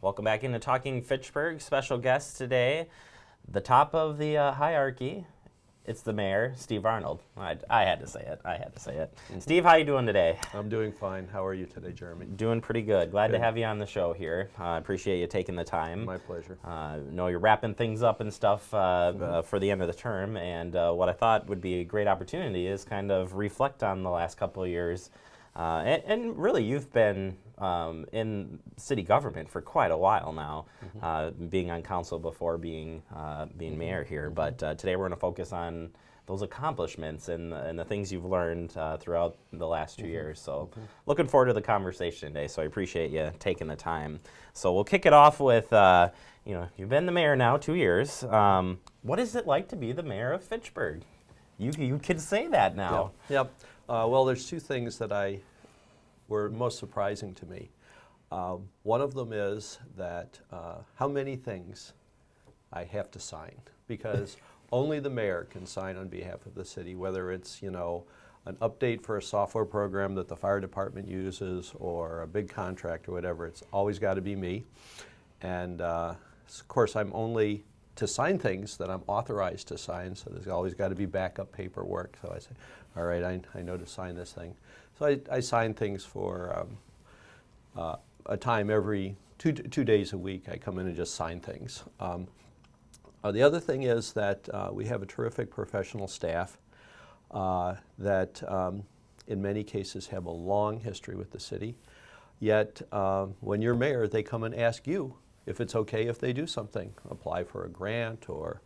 Welcome back into Talking Fitchburg. Special guest today, the top of the hierarchy. It's the mayor, Steve Arnold. I had to say it. Mm-hmm. Steve, how you doing today? I'm doing fine. How are you today, Jeremy? Doing pretty good. Glad to Good. have you on the show here. I appreciate you taking the time. My pleasure. Know you're wrapping things up and stuff for the end of the term, and what I thought would be a great opportunity is kind of reflect on the last couple of years. And really, you've been in city government for quite a while now, being on council before being mayor here. But today we're going to focus on those accomplishments and the things you've learned throughout the last 2 years. So looking forward to the conversation today. So I appreciate you taking the time. So we'll kick it off with, you've been the mayor now 2 years. What is it like to be the mayor of Fitchburg? You can say that now. Yep. Well, there's two things that were most surprising to me. One of them is that how many things I have to sign, because only the mayor can sign on behalf of the city, whether it's, an update for a software program that the fire department uses or a big contract or whatever. It's always got to be me. And of course, I'm only to sign things that I'm authorized to sign, so there's always got to be backup paperwork. So I say, all right, I know to sign this thing. So I sign things for a time every two days a week. I come in and just sign things. The other thing is that we have a terrific professional staff that in many cases have a long history with the city. Yet when you're mayor, they come and ask you if it's okay if they do something, apply for a grant or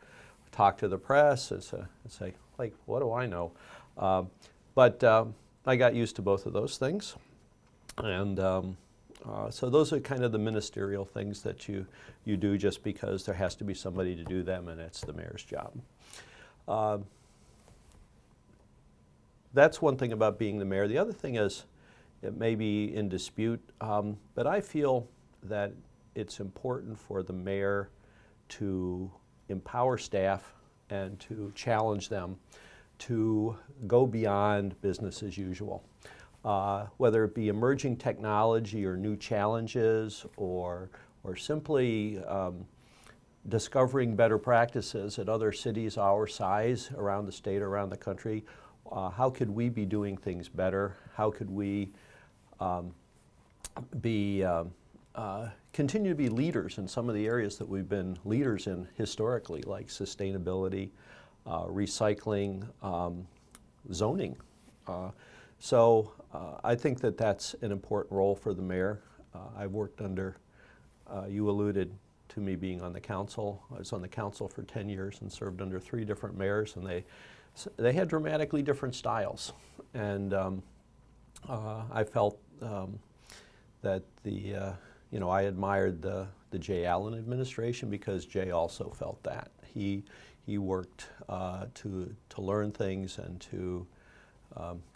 talk to the press and say, like, what do I know? But I got used to both of those things. And so those are kind of the ministerial things that you do just because there has to be somebody to do them, and it's the mayor's job. That's one thing about being the mayor. The other thing is, it may be in dispute, but I feel that it's important for the mayor to empower staff and to challenge them to go beyond business as usual. Whether it be emerging technology or new challenges or simply discovering better practices at other cities our size around the state, around the country. How could we be doing things better? How could we continue to be leaders in some of the areas that we've been leaders in historically, like sustainability, recycling, zoning. So I think that that's an important role for the mayor. I've worked under, you alluded to me being on the council. I was on the council for 10 years and served under 3 different mayors, and they had dramatically different styles. And I felt that I admired the Jay Allen administration because Jay also felt that. He worked to learn things and to,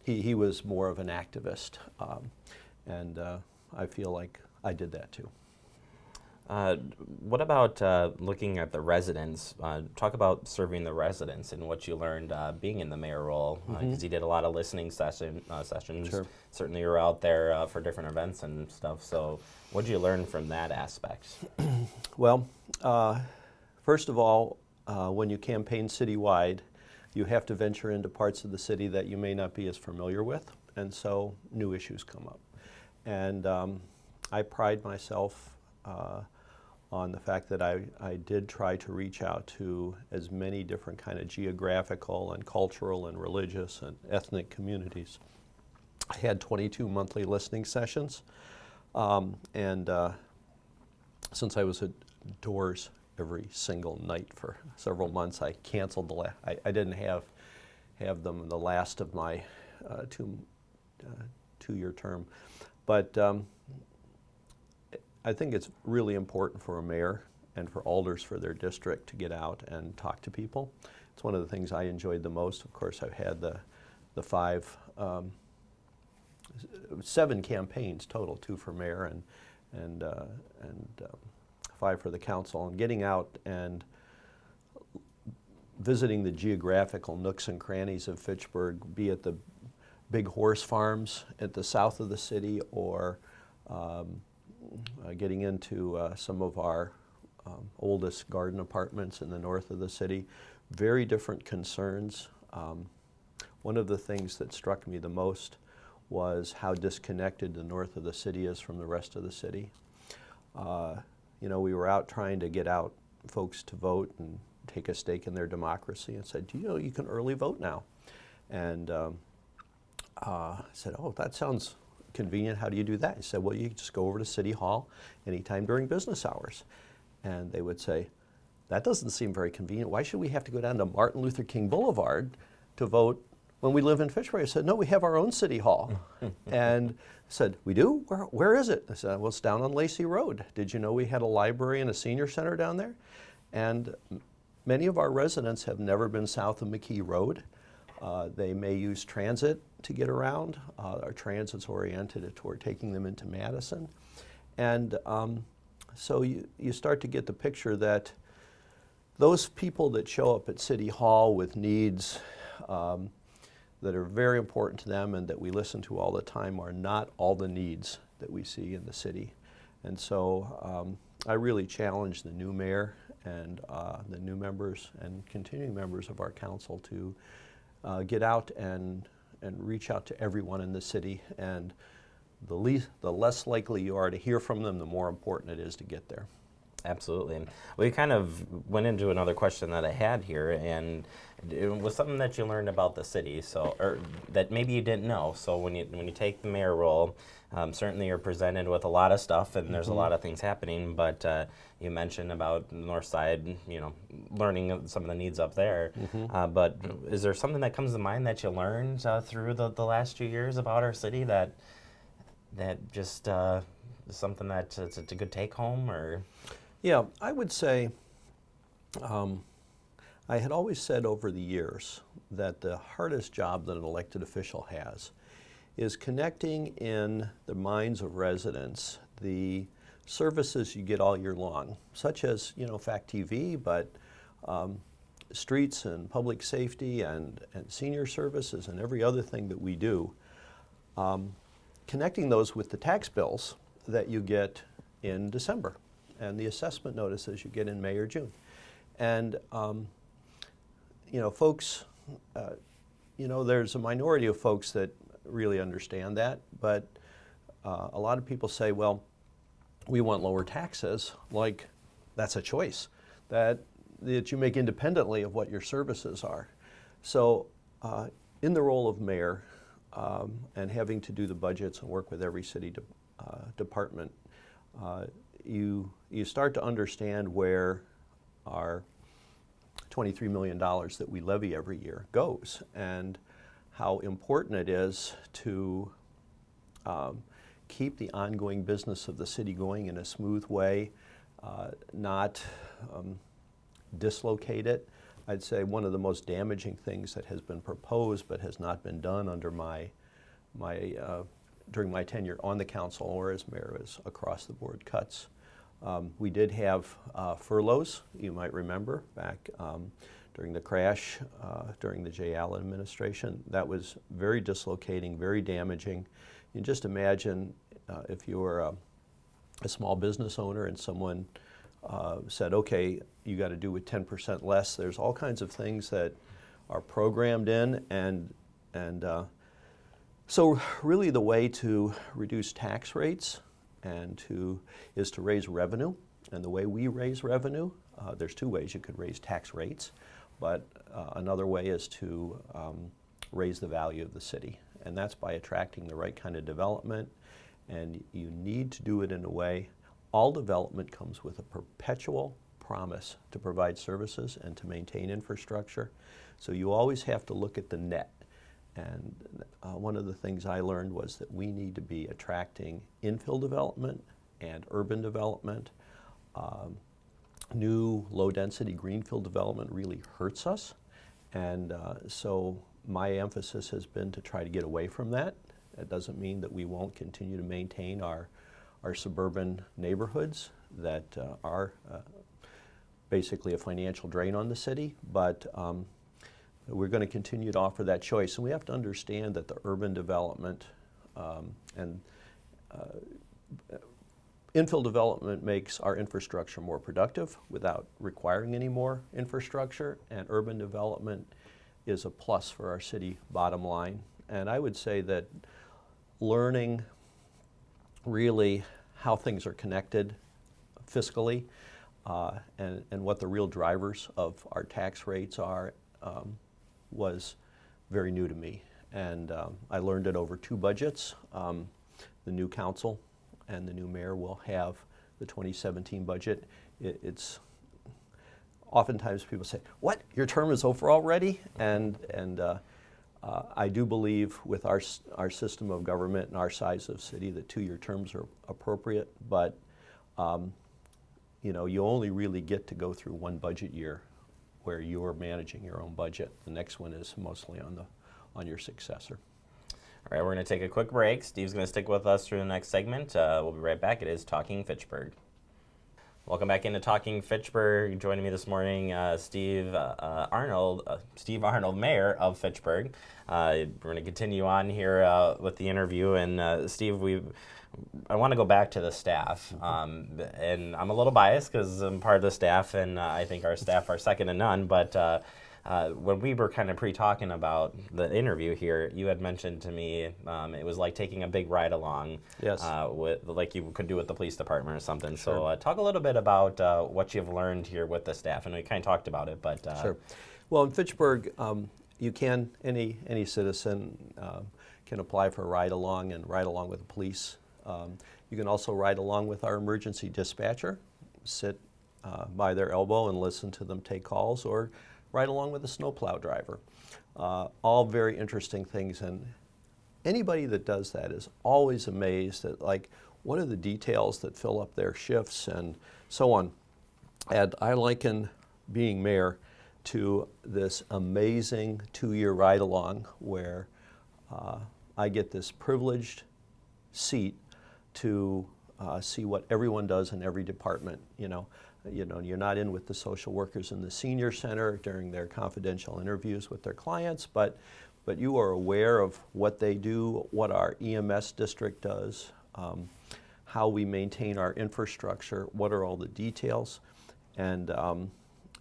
he was more of an activist. And I feel like I did that too. What about looking at the residents? Talk about serving the residents and what you learned being in the mayor role, because you did a lot of listening sessions. Sure. Certainly you were out there for different events and stuff. So what did you learn from that aspect? Well, first of all, when you campaign citywide, you have to venture into parts of the city that you may not be as familiar with, and so new issues come up. And I pride myself on the fact that I did try to reach out to as many different kind of geographical and cultural and religious and ethnic communities. I had 22 monthly listening sessions, and since I was at doors every single night for several months, I canceled I didn't have them the last of my two-year term, but I think it's really important for a mayor and for alders for their district to get out and talk to people. It's one of the things I enjoyed the most. Of course, I've had the 7 campaigns total, 2 for mayor and 5 for the council, and getting out and visiting the geographical nooks and crannies of Fitchburg, be it the big horse farms at the south of the city or getting into some of our oldest garden apartments in the north of the city. Very different concerns. One of the things that struck me the most was how disconnected the north of the city is from the rest of the city. You know, we were out trying to get out folks to vote and take a stake in their democracy, and said, do you know you can early vote now? And I said, oh, that sounds convenient. How do you do that? He said, well, you just go over to City Hall anytime during business hours. And they would say, that doesn't seem very convenient. Why should we have to go down to Martin Luther King Boulevard to vote when we live in Fitchburg? I said, no, we have our own City Hall. And I said, we do? Where is it? I said, well, it's down on Lacey Road. Did you know we had a library and a senior center down there? And many of our residents have never been south of McKee Road. They may use transit to get around. Our transit's oriented toward taking them into Madison. And so you start to get the picture that those people that show up at City Hall with needs that are very important to them and that we listen to all the time are not all the needs that we see in the city. And so I really challenge the new mayor and the new members and continuing members of our council to get out and reach out to everyone in the city. And the less likely you are to hear from them, the more important it is to get there. Absolutely. And we kind of went into another question that I had here, and it was something that you learned about the city, so or that maybe you didn't know. So when you take the mayor role, certainly you're presented with a lot of stuff, and there's a lot of things happening. But you mentioned about the north side, you know, learning some of the needs up there. But is there something that comes to mind that you learned through the last 2 years about our city that just is something that it's a good take home, or? Yeah, I would say I had always said over the years that the hardest job that an elected official has is connecting in the minds of residents the services you get all year long, such as, you know, FACTv, but streets and public safety and senior services and every other thing that we do, connecting those with the tax bills that you get in December and the assessment notices you get in May or June. And, you know, folks, you know, there's a minority of folks that really understand that, but a lot of people say, well, we want lower taxes, like that's a choice that you make independently of what your services are. So in the role of mayor and having to do the budgets and work with every city department, you start to understand where our $23 million that we levy every year goes and how important it is to keep the ongoing business of the city going in a smooth way, not dislocate it. I'd say one of the most damaging things that has been proposed but has not been done under during my tenure on the council or as mayor is across the board cuts. We did have furloughs, you might remember, back during the crash, during the J. Allen administration. That was very dislocating, very damaging. You just imagine if you were a small business owner and someone said, okay, you got to do with 10% less. There's all kinds of things that are programmed in, and so really the way to reduce tax rates is to raise revenue. And the way we raise revenue, there's two ways you could raise tax rates, but another way is to raise the value of the city. And that's by attracting the right kind of development. And you need to do it in a way, all development comes with a perpetual promise to provide services and to maintain infrastructure. So you always have to look at the net. And one of the things I learned was that we need to be attracting infill development and urban development. New low-density greenfield development really hurts us. And so my emphasis has been to try to get away from that. It doesn't mean that we won't continue to maintain our suburban neighborhoods that are basically a financial drain on the city, but we're going to continue to offer that choice. And we have to understand that the urban development and Infill development makes our infrastructure more productive without requiring any more infrastructure, and urban development is a plus for our city bottom line. And I would say that learning really how things are connected fiscally and what the real drivers of our tax rates are was very new to me. And I learned it over 2 budgets. The new council and the new mayor will have the 2017 budget. It's oftentimes people say, "What? Your term is over already?" And I do believe with our system of government and our size of city that 2-year terms are appropriate. But you know, you only really get to go through 1 budget year where you're managing your own budget. The next one is mostly on your successor. All right, we're going to take a quick break. Steve's going to stick with us through the next segment. We'll be right back. It is Talking Fitchburg. Welcome back into Talking Fitchburg. Joining me this morning, Steve Arnold, Mayor of Fitchburg. We're going to continue on here with the interview. And Steve, I want to go back to the staff. And I'm a little biased because I'm part of the staff, and I think our staff are second to none. But when we were kind of pre-talking about the interview here, you had mentioned to me it was like taking a big ride along, Yes. with like you could do with the police department or something. Sure. So talk a little bit about what you've learned here with the staff, and we kind of talked about it, but Sure. Well, in Fitchburg, you can any citizen can apply for a ride along and ride along with the police. You can also ride along with our emergency dispatcher, sit by their elbow and listen to them take calls, or ride along with a snowplow driver. All very interesting things, and anybody that does that is always amazed at like what are the details that fill up their shifts and so on. And I liken being mayor to this amazing 2-year ride along where I get this privileged seat to see what everyone does in every department. You know, you're not in with the social workers in the senior center during their confidential interviews with their clients, but you are aware of what they do, what our EMS district does, how we maintain our infrastructure, what are all the details. And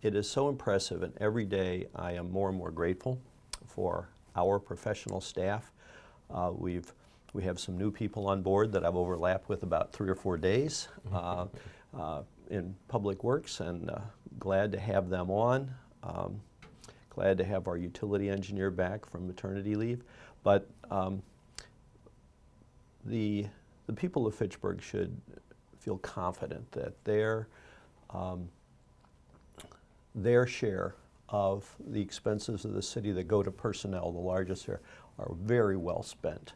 it is so impressive, and every day I am more and more grateful for our professional staff. We have some new people on board that I've overlapped with about 3 or 4 days in Public Works, and glad to have them on. Glad to have our utility engineer back from maternity leave. But the people of Fitchburg should feel confident that their share of the expenses of the city that go to personnel, the largest share, are very well spent.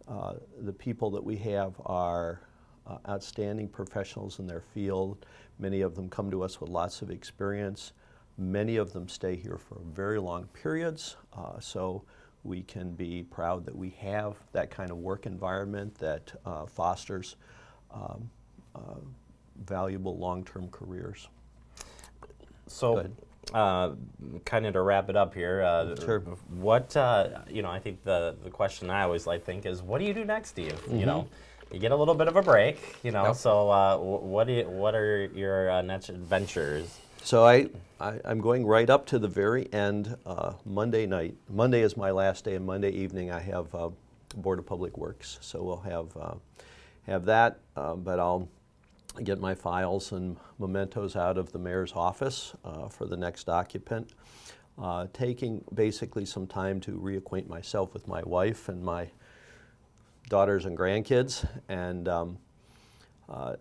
The people that we have are outstanding professionals in their field. Many of them come to us with lots of experience. Many of them stay here for very long periods, so we can be proud that we have that kind of work environment that fosters valuable long-term careers. So, kind of to wrap it up here, Sure. what, I think the question I always think is, what do you do next, Steve? Mm-hmm. You know, you get a little bit of a break, Yep. so what are your next adventures? So I'm going right up to the very end, Monday night. Monday is my last day, and Monday evening I have Board of Public Works. So we'll have that, but I'll get my files and mementos out of the mayor's office for the next occupant. Taking basically some time to reacquaint myself with my wife and my daughters and grandkids, and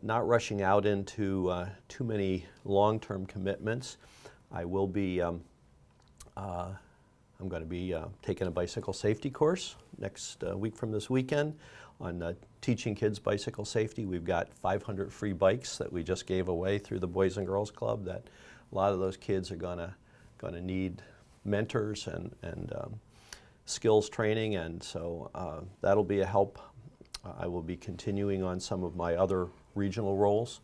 not rushing out into too many long-term commitments. I will be, I'm going to be taking a bicycle safety course next week from this weekend on teaching kids bicycle safety. We've got 500 free bikes that we just gave away through the Boys and Girls Club that a lot of those kids are going to need mentors and skills training, and so that'll be a help. I will be continuing on some of my other regional roles,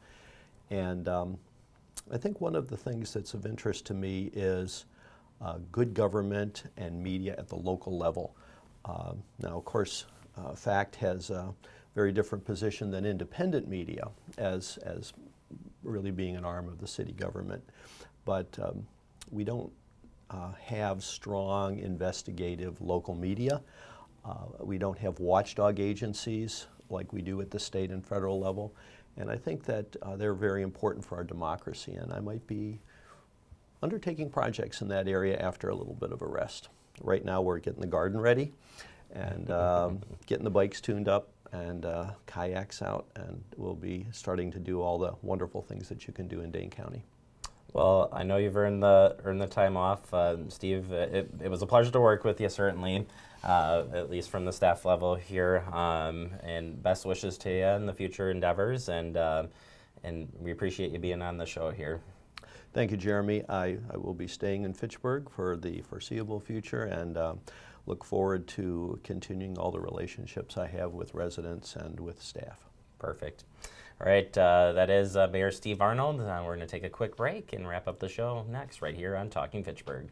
and I think one of the things that's of interest to me is good government and media at the local level. Now, of course, FACT has very different position than independent media as really being an arm of the city government. But we don't have strong investigative local media. We don't have watchdog agencies like we do at the state and federal level. And I think that they're very important for our democracy, and I might be undertaking projects in that area after a little bit of a rest. Right now we're getting the garden ready and getting the bikes tuned up and kayaks out, and we'll be starting to do all the wonderful things that you can do in Dane County. Well, I know you've earned the time off, Steve. It was a pleasure to work with you, certainly, at least from the staff level here. And best wishes to you in the future endeavors. And we appreciate you being on the show here. Thank you, Jeremy. I will be staying in Fitchburg for the foreseeable future, and look forward to continuing all the relationships I have with residents and with staff. Perfect. All right, that is Mayor Steve Arnold. We're going to take a quick break and wrap up the show next, right here on Talking Fitchburg.